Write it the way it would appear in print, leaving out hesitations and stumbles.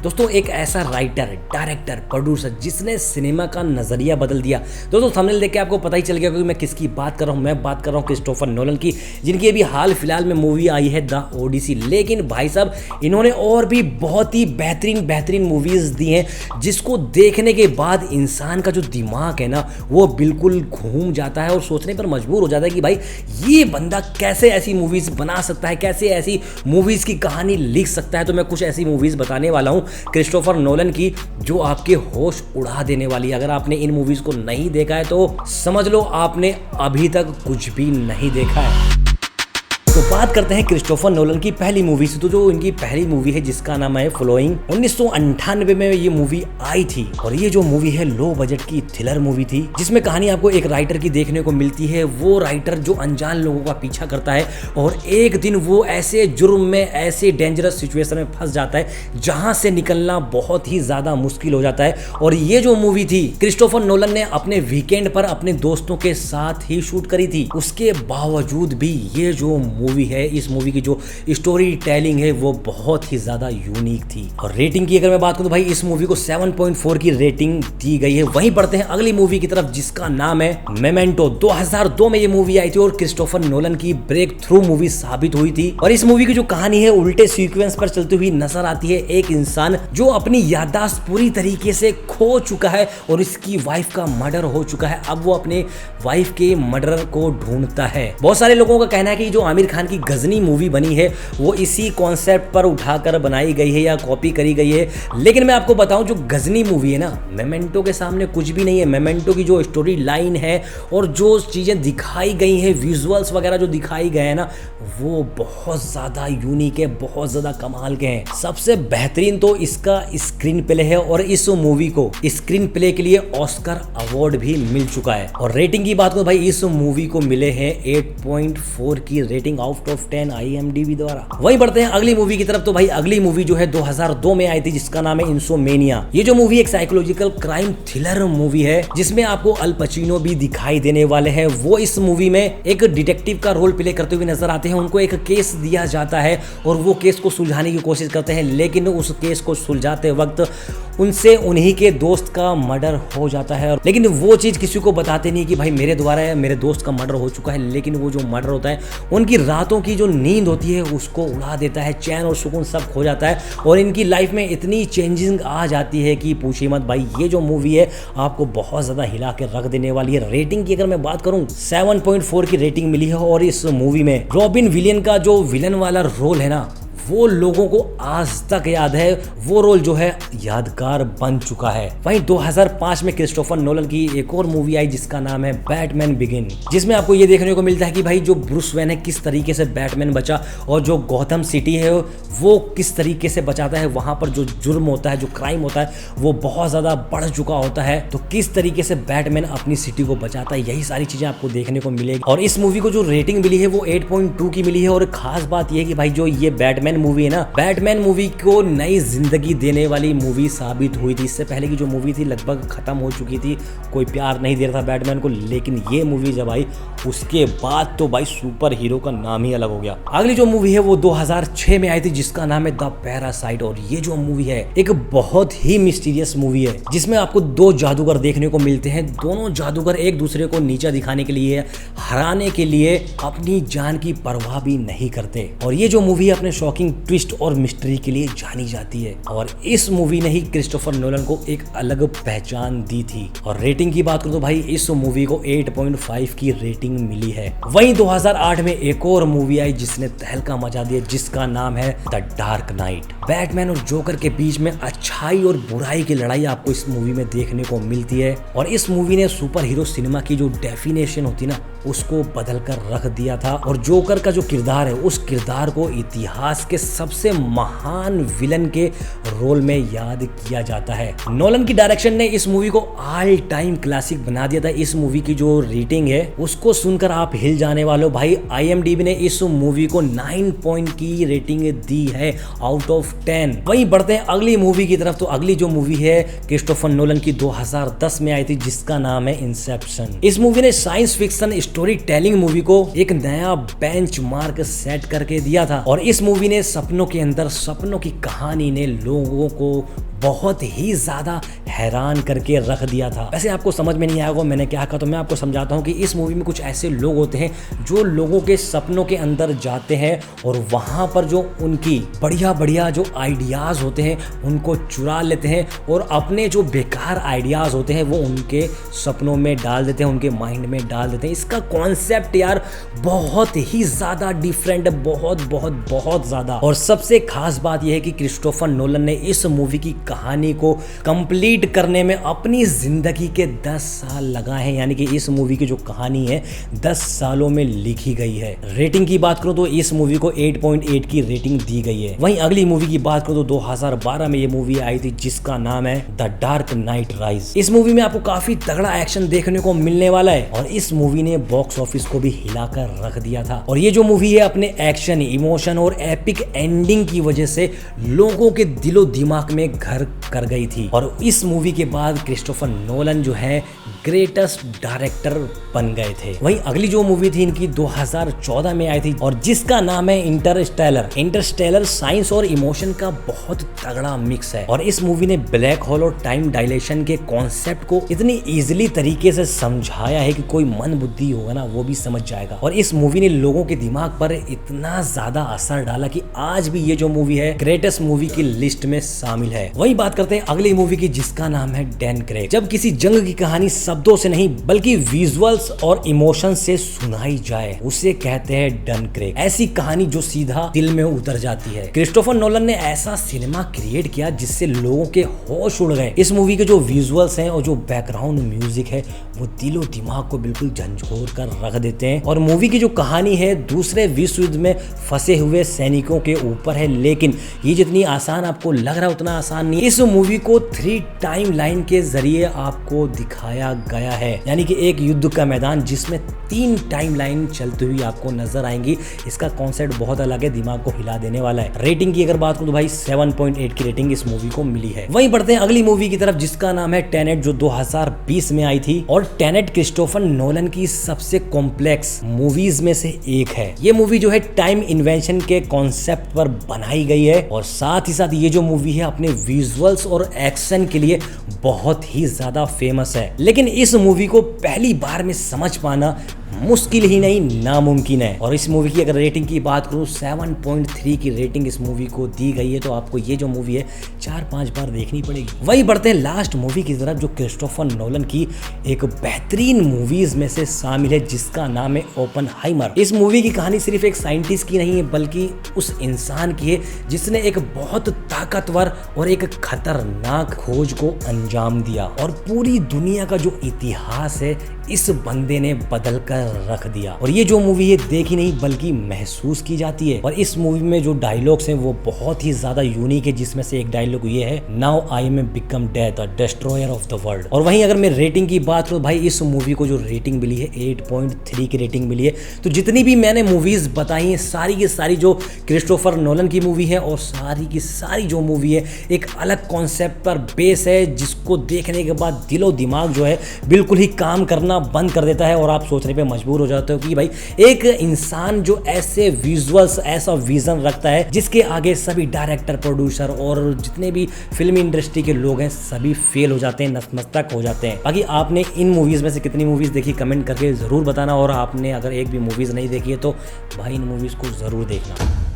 दोस्तों एक ऐसा राइटर, डायरेक्टर, प्रोड्यूसर जिसने सिनेमा का नजरिया बदल दिया। दोस्तों थंबनेल देख के आपको पता ही चल गया कि मैं किसकी बात कर रहा हूँ। मैं बात कर रहा हूँ क्रिस्टोफर नोलन की, जिनकी अभी हाल फिलहाल में मूवी आई है द ओडिसी। लेकिन भाई साहब इन्होंने और भी बहुत ही बेहतरीन मूवीज दी हैं, जिसको देखने के बाद इंसान का जो दिमाग है ना वो बिल्कुल घूम जाता है और सोचने पर मजबूर हो जाता है कि भाई ये बंदा कैसे ऐसी मूवीज बना सकता है, कैसे ऐसी मूवीज की कहानी लिख सकता है। तो मैं कुछ ऐसी मूवीज बताने वाला हूँ क्रिस्टोफर नोलन की जो आपके होश उड़ा देने वाली है। अगर आपने इन मूवीज को नहीं देखा है तो समझ लो आपने अभी तक कुछ भी नहीं देखा है। तो बात करते हैं क्रिस्टोफर नोलन की पहली मूवी से। तो जो इनकी पहली मूवी है जिसका नाम है फॉलोइंग, 1998 में ये मूवी आई थी। और ये जो मूवी है लो बजट की थ्रिलर मूवी थी, जिसमें कहानी आपको एक राइटर की देखने को मिलती है। वो राइटर जो अनजान लोगों का पीछा करता है और एक दिन वो ऐसे जुर्म में, ऐसे डेंजरस सिचुएशन में फंस जाता है जहां से निकलना बहुत ही ज्यादा मुश्किल हो जाता है। और ये जो मूवी थी क्रिस्टोफर नोलन ने अपने वीकेंड पर अपने दोस्तों के साथ ही शूट करी थी। उसके बावजूद भी ये जो मूवी है, इस मूवी की जो स्टोरी टेलिंग है वो बहुत ही ज्यादा यूनिक थी। और रेटिंग की अगर मैं बात करूं तो भाई इस मूवी को 7.4 की रेटिंग दी गई है। वहीं बढ़ते हैं अगली मूवी की तरफ जिसका नाम है मेमेंटो। 2002 में ये मूवी आई थी और क्रिस्टोफर नोलन की ब्रेक थ्रू मूवी साबित हुई थी। और इस मूवी की जो कहानी है उल्टे सीक्वेंस पर चलती हुई नजर आती है। एक इंसान जो अपनी याददाश्त पूरी तरीके से खो चुका है और इसकी वाइफ का मर्डर हो चुका है। अब वो अपने वाइफ के मर्डर को ढूंढता है। बहुत सारे लोगों का कहना है कि जो आमिर खान की गजनी मूवी बनी है वो इसी कॉन्सेप्ट पर उठाकर बनाई गई है या कॉपी करी गई है। लेकिन मैं आपको बताऊं जो गजनी मूवी है ना, मेमेंटो के सामने कुछ भी नहीं है। मेमेंटो की जो स्टोरी लाइन है और जो चीजें दिखाई गई हैं, विजुअल्स वगैरह जो दिखाई गए हैं ना, वो बहुत ज्यादा यूनिक है, बहुत ज्यादा कमाल के हैं। सबसे बेहतरीन तो इसका स्क्रीन प्ले है और इस मूवी को स्क्रीन प्ले के लिए ऑस्कर अवार्ड भी मिल चुका है। और रेटिंग की बात करूं भाई इस मूवी को मिले हैं 8.4 की रेटिंग आउट ऑफ 10 IMDb द्वारा। वहीं बढ़ते हैं अगली मूवी की तरफ। तो भाई अगली मूवी जो है 2002 में आई थी जिसका नाम है इंसोमेनिया। ये जो मूवी एक साइकोलॉजिकल क्राइम थ्रिलर मूवी है जिसमें आपको अल पचिनो भी दिखाई देने वाले हैं। वो इस मूवी में एक डिटेक्टिव का रोल प्ले करते हुए नजर आते हैं। उनको एक केस दिया जाता है और वो केस को सुलझाने की कोशिश करते हैं, लेकिन उस केस को सुलझाते वक्त उनसे उन्हीं के दोस्त का मर्डर हो जाता है। लेकिन वो चीज किसी को बताते नहीं कि भाई मेरे द्वारा मेरे दोस्त का मर्डर हो चुका है। लेकिन वो जो मर्डर होता है उनकी रातों की जो नींद होती है उसको उड़ा देता है, चैन और सुकून सब खो जाता है और इनकी लाइफ में इतनी चेंजिंग आ जाती है कि पूछिए मत। भाई ये जो मूवी है आपको बहुत ज्यादा हिला के रख देने वाली है। रेटिंग की अगर मैं बात करूं 7.4 की रेटिंग मिली है। और इस मूवी में रॉबिन विलियन का जो विलन वाला रोल है ना, वो लोगों को आज तक याद है। वो रोल जो है यादगार बन चुका है। वहीं 2005 में क्रिस्टोफर नोलन की एक और मूवी आई जिसका नाम है बैटमैन बिगिन, जिसमें आपको ये देखने को मिलता है कि भाई जो ब्रूस वेन है किस तरीके से बैटमैन बचा और जो गॉथम सिटी है वो किस तरीके से बचाता है। वहां पर जो जुर्म होता है, जो क्राइम होता है वो बहुत ज्यादा बढ़ चुका होता है। तो किस तरीके से बैटमैन अपनी सिटी को बचाता है, यही सारी चीजें आपको देखने को मिलेगी। और इस मूवी को जो रेटिंग मिली है वो 8.2 की मिली है। और खास बात यह है कि भाई जो ये बैटमैन मूवी है ना, बैटमैन मूवी को नई जिंदगी देने वाली मूवी साबित हुई थी। इससे पहले की जो मूवी थी लगभग खत्म हो चुकी थी, कोई प्यार नहीं दे रहा था बैटमैन को। लेकिन ये मूवी जब आई उसके बाद तो भाई सुपर हीरो का नाम ही अलग हो गया। अगली जो मूवी है वो 2006 में आई थी जिसका नाम है द पैरासाइट। और ये जो मूवी है एक बहुत ही मिस्टीरियस मूवी है जिसमें आपको दो जादूगर देखने को मिलते हैं। दोनों जादूगर एक दूसरे को नीचा दिखाने के लिए, हराने के लिए अपनी जान की परवाह भी नहीं करते। और ये जो मूवी अपने शॉकिंग ट्विस्ट और मिस्ट्री के लिए जानी जाती है। और इस मूवी ने ही क्रिस्टोफर नोलन को एक अलग पहचान दी थी। और रेटिंग की बात करूं तो भाई इस मूवी को 8.5 की रेटिंग मिली है। वहीं 2008 में एक और मूवी आई जिसने तहलका मचा दिया जिसका नाम है द डार्क नाइट। बैटमैन और जोकर के बीच में अच्छाई और बुराई की लड़ाई आपको इस मूवी में देखने को मिलती है। और इस मूवी ने सुपर हीरो सिनेमा की जो डेफिनेशन होती ना उसको बदल कर रख दिया था। और जोकर का जो किरदार है उस किरदार को इतिहास के सबसे महान विलन के रोल में याद किया जाता है। नोलन की डायरेक्शन ने इस मूवी को ऑल टाइम क्लासिक बना दिया था। इस मूवी की जो रेटिंग है उसको सुनकर आप हिल जाने वालों। भाई IMDb ने इस मूवी को 9 पॉइंट की रेटिंग दी है आउट ऑफ 10। वहीं बढ़ते हैं अगली मूवी की तरफ। तो अगली जो मूवी है क्रिस्टोफर नोलन की 2010 में आई थी जिसका नाम है इंसेप्शन। इस मूवी ने science fiction story telling movie को एक नया बेंचमार्क सेट करके दिया था। और इस मूवी ने के सपनों के अंदर सपनों की कहानी ने लोगों को बहुत ही ज़्यादा हैरान करके रख दिया था। वैसे आपको समझ में नहीं आएगा मैंने क्या कहा, तो मैं आपको समझाता हूँ कि इस मूवी में कुछ ऐसे लोग होते हैं जो लोगों के सपनों के अंदर जाते हैं और वहाँ पर जो उनकी बढ़िया बढ़िया जो आइडियाज़ होते हैं उनको चुरा लेते हैं और अपने जो बेकार आइडियाज़ होते हैं वो उनके सपनों में डाल देते हैं, उनके माइंड में डाल देते हैं। इसका कॉन्सेप्ट यार बहुत ही ज़्यादा डिफरेंट है, बहुत बहुत बहुत ज़्यादा। और सबसे खास बात यह है कि क्रिस्टोफर नोलन ने इस मूवी की कहानी को कंप्लीट करने में अपनी जिंदगी के 10 साल लगाए हैं, यानी कि इस मूवी की जो कहानी है 10 सालों में लिखी गई है। रेटिंग की बात करूं तो इस मूवी को 8.8 की रेटिंग दी गई है। वहीं अगली मूवी की बात करूं तो 2012 में ये मूवी आई थी जिसका नाम है द डार्क नाइट राइज। इस मूवी में आपको काफी तगड़ा एक्शन देखने को मिलने वाला है और इस मूवी ने बॉक्स ऑफिस को भी हिलाकर रख दिया था। और ये जो मूवी है अपने एक्शन, इमोशन और एपिक एंडिंग की वजह से लोगों के दिलो दिमाग में घर कर गई थी। और इस मूवी के बाद क्रिस्टोफर नोलन जो है ग्रेटेस्ट डायरेक्टर बन गए थे। वहीं अगली जो मूवी थी इनकी 2014 में आई थी और जिसका नाम है इंटरस्टेलर। इंटरस्टेलर साइंस और इमोशन का बहुत तगड़ा मिक्स है और इस मूवी ने ब्लैक होल और टाइम डायलेशन के कॉन्सेप्ट को इतनी इजीली तरीके से समझाया है कि कोई मन बुद्धि होगा ना वो भी समझ जाएगा। और इस मूवी ने लोगों के दिमाग पर इतना ज्यादा असर डाला कि आज भी ये जो मूवी है ग्रेटेस्ट मूवी की लिस्ट में शामिल है। वही बात करते हैं अगली मूवी की जिसका नाम है डैन क्रेग। जब किसी जंग की कहानी शब्दों से नहीं बल्कि विजुअल्स और इमोशन से सुनाई जाए उसे कहते हैं डैन क्रेग। ऐसी कहानी जो सीधा दिल में उतर जाती है। क्रिस्टोफर नोलन ने ऐसा सिनेमा क्रिएट किया जिससे लोगों के होश उड़ गए। इस मूवी के जो विजुअल्स हैं और जो बैकग्राउंड म्यूजिक है वो दिलो दिमाग को बिल्कुल झंझोर कर रख देते हैं। और मूवी की जो कहानी है दूसरे विश्व युद्ध में फंसे हुए सैनिकों के ऊपर है, लेकिन ये जितनी आसान आपको लग रहा है उतना आसान नहीं। इस मूवी को 3 टाइम लाइन के जरिए आपको दिखाया गया है, यानी कि एक युद्ध का मैदान जिसमें 3 टाइम लाइन चलती हुई आपको नजर आएंगी। इसका कॉन्सेप्ट बहुत अलग है, दिमाग को हिला देने वाला है। रेटिंग की अगर बात करूं तो भाई 7.8 की रेटिंग इस मूवी को मिली है। वहीं बढ़ते हैं अगली मूवी की तरफ जिसका नाम है टेनेट, जो 2020 में आई थी। और टेनेट क्रिस्टोफर नोलन की सबसे कॉम्प्लेक्स मूवीज में से एक है। ये मूवी जो है टाइम इन्वेंशन के कॉन्सेप्ट पर बनाई गई है और साथ ही साथ ये जो मूवी है अपने विजुअल्स और एक्शन के लिए बहुत ही ज्यादा फेमस है। लेकिन इस मूवी को पहली बार में समझ पाना मुश्किल ही नहीं नामुमकिन है। और इस मूवी की अगर रेटिंग की बात करूं 7.3 की रेटिंग इस मूवी को दी गई है, तो आपको ये जो मूवी है 4-5 बार देखनी पड़ेगी। वही बढ़ते हैं लास्ट मूवी की तरफ जो क्रिस्टोफर नोलन की एक बेहतरीन मूवीज में से शामिल है जिसका नाम है ओपनहाइमर। इस मूवी की कहानी सिर्फ एक साइंटिस्ट की नहीं है बल्कि उस इंसान की है जिसने एक बहुत ताकतवर और एक खतरनाक खोज को अंजाम दिया और पूरी दुनिया का जो इतिहास है इस बंदे ने बदल कर रख दिया। और ये जो मूवी है देखी नहीं बल्कि महसूस की जाती है। और इस मूवी में जो डायलॉग्स हैं वो बहुत ही ज्यादा यूनिक है, जिसमें से एक डायलॉग ये है, now I may become death, destroyer of the world. और वहीं अगर मैं रेटिंग की बात करूं भाई इस मूवी को जो रेटिंग मिली है 8.3 की रेटिंग मिली है। तो जितनी भी मैंने मूवीज बताई हैं सारी की सारी जो क्रिस्टोफर नोलन की मूवी है और सारी की सारी जो मूवी है एक अलग कॉन्सेप्ट पर बेस है जिसको देखने के बाद दिलो दिमाग जो है बिल्कुल ही काम करना बंद कर देता है और आप सोचने पे मजबूर हो जाते हो कि भाई एक इंसान जो ऐसे विजुअल्स ऐसा विजन रखता है जिसके आगे सभी डायरेक्टर, प्रोड्यूसर और जितने भी फिल्म इंडस्ट्री के लोग हैं सभी फेल हो जाते हैं, नतमस्तक हो जाते हैं। बाकी आपने इन मूवीज में से कितनी मूवीज देखी कमेंट करके जरूर बताना और आपने अगर एक भी मूवीज नहीं देखी है तो भाई इन मूवीज को जरूर देखना।